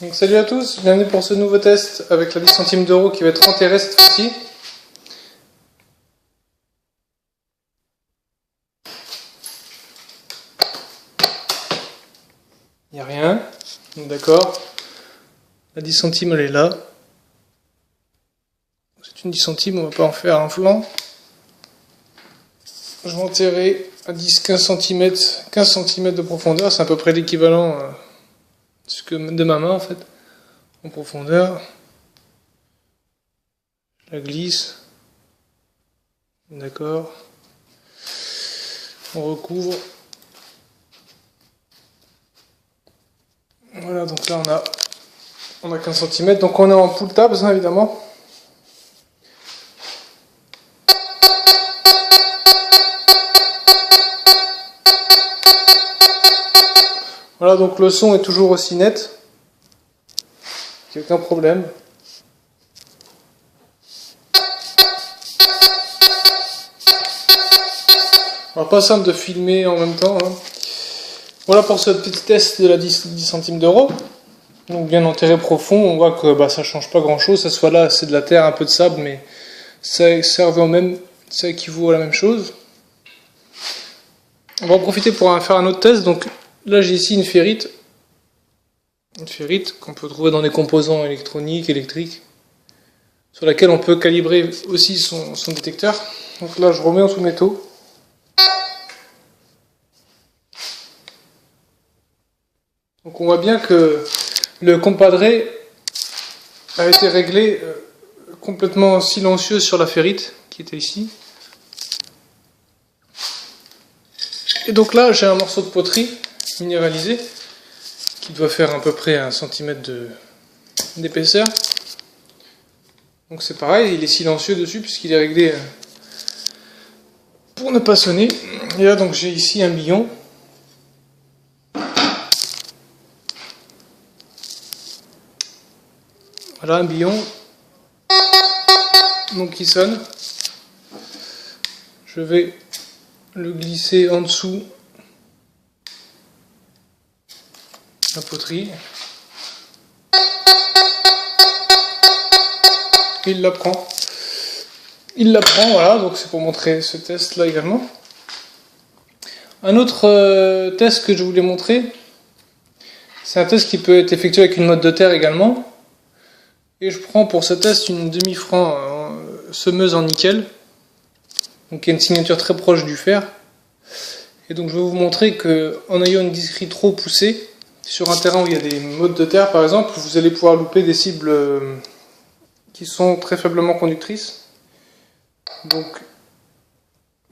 Donc salut à tous, bienvenue pour ce nouveau test avec la 10 centimes d'euros qui va être enterrée cette fois-ci. Il n'y a rien, d'accord. La 10 centimes elle est là. C'est une 10 centimes, on va pas en faire un flanc. Je vais enterrer à 10-15 cm, 15 cm de profondeur, c'est à peu près l'équivalent de ma main en fait, en profondeur. Je la glisse, d'accord. On recouvre. Voilà, donc là on a 15 cm, donc on est en pull tabs hein, évidemment. Voilà, donc le son est toujours aussi net. Il n'y a aucun problème. Alors pas simple de filmer en même temps. Hein. Voilà pour ce petit test de la 10 centimes d'euros. Donc bien enterré profond, on voit que ça change pas grand chose. Ça soit là, c'est de la terre, un peu de sable, mais ça servait au même, ça équivaut à la même chose. On va en profiter pour faire un autre test. Donc là j'ai ici une ferrite qu'on peut trouver dans des composants électroniques, électriques, sur laquelle on peut calibrer aussi son détecteur. Donc là je remets en sous-métaux. Donc on voit bien que le compadre a été réglé complètement silencieux sur la ferrite qui était ici. Et donc là j'ai un morceau de poterie minéralisé qui doit faire à peu près 1 cm d'épaisseur. Donc c'est pareil, il est silencieux dessus puisqu'il est réglé pour ne pas sonner. Et là donc j'ai ici un billon. Voilà un billon, donc il sonne. Je vais le glisser en dessous la poterie. Il la prend. Voilà, donc c'est pour montrer ce test là également. Un autre test que je voulais montrer, c'est un test qui peut être effectué avec une motte de terre également. Et je prends pour ce test une demi-franc semeuse en nickel, donc qui a une signature très proche du fer. Et donc je vais vous montrer que en ayant une discrete trop poussée, sur un terrain où il y a des mottes de terre par exemple, vous allez pouvoir louper des cibles qui sont très faiblement conductrices. Donc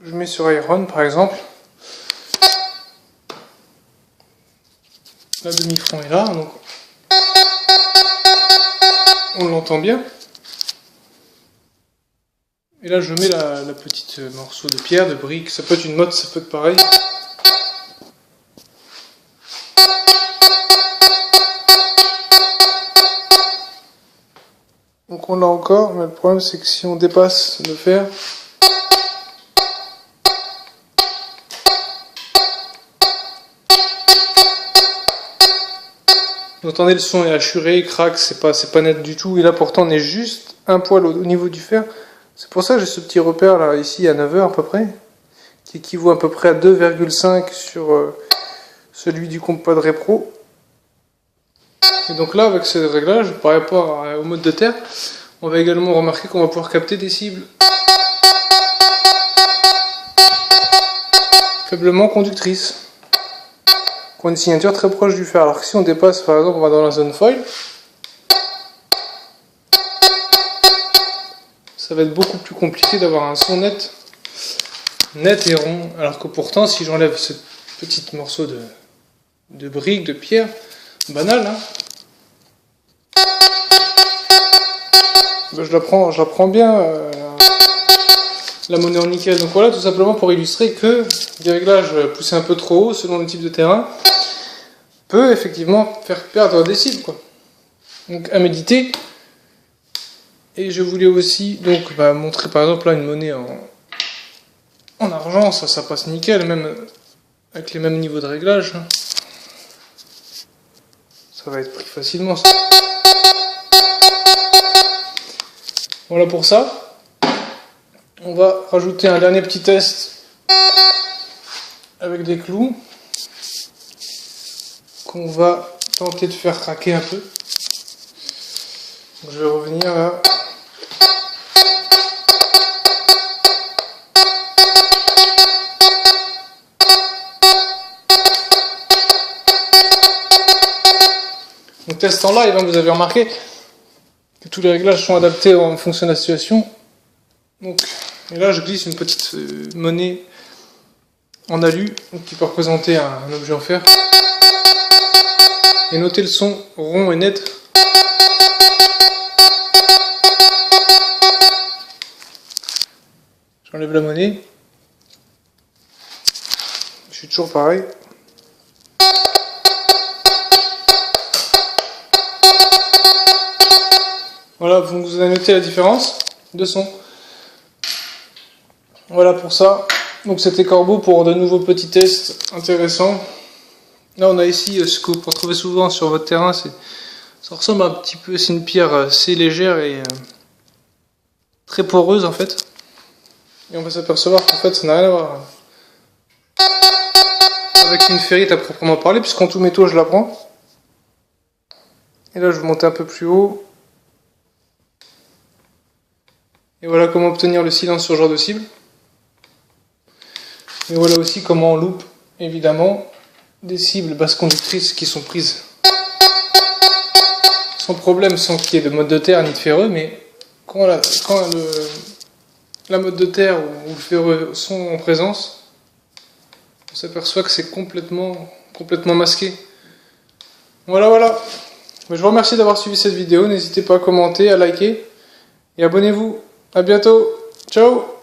je mets sur Iron par exemple. La demi-franc est là, donc on l'entend bien. Et là je mets la petite morceau de pierre, de brique, ça peut être une motte, ça peut être pareil. Donc on l'a encore, mais le problème c'est que si on dépasse le fer, vous entendez le son est hachuré, il craque, c'est pas net du tout. Et là pourtant on est juste un poil au niveau du fer. C'est pour ça que j'ai ce petit repère là ici à 9h à peu près, qui équivaut à peu près à 2,5 sur celui du Compadre Pro. Et donc là avec ce réglage, par rapport au mode de terre, on va également remarquer qu'on va pouvoir capter des cibles faiblement conductrices, qui ont une signature très proche du fer. Alors que si on dépasse, par exemple, on va dans la zone foil, ça va être beaucoup plus compliqué d'avoir un son net et rond. Alors que pourtant, si j'enlève ce petit morceau de brique, de pierre, banal, hein, je la prends bien, la monnaie en nickel. Donc voilà, tout simplement pour illustrer que des réglages poussés un peu trop haut, selon le type de terrain, peut effectivement faire perdre des cibles, quoi. Donc à méditer. Et je voulais aussi donc montrer par exemple là une monnaie en argent, ça passe nickel, même avec les mêmes niveaux de réglage. Ça ça va être pris facilement. Ça. Voilà pour ça. On va rajouter un dernier petit test avec des clous qu'on va tenter de faire craquer un peu. Donc, je vais revenir là. Donc test en live, vous avez remarqué que tous les réglages sont adaptés en fonction de la situation. Donc, et là je glisse une petite monnaie en alu qui peut représenter un objet en fer. Et notez le son rond et net. J'enlève la monnaie. Je suis toujours pareil. Voilà, vous avez noté la différence de son. Voilà pour ça. Donc c'était Corbeau pour de nouveaux petits tests intéressants. Là on a ici ce que vous retrouvez souvent sur votre terrain. Ça ressemble un petit peu, c'est une pierre assez légère et très poreuse en fait. Et on va s'apercevoir qu'en fait ça n'a rien à voir avec une ferrite à proprement parler, puisqu'en tout métaux je la prends. Et là je vais monter un peu plus haut. Et voilà comment obtenir le silence sur ce genre de cible. Et voilà aussi comment on loupe, évidemment, des cibles basses conductrices qui sont prises sans problème, sans qu'il y ait de mode de terre ni de ferreux, mais quand la mode de terre ou le ferreux sont en présence, on s'aperçoit que c'est complètement masqué. Voilà. Je vous remercie d'avoir suivi cette vidéo, n'hésitez pas à commenter, à liker et abonnez-vous. A bientôt, ciao.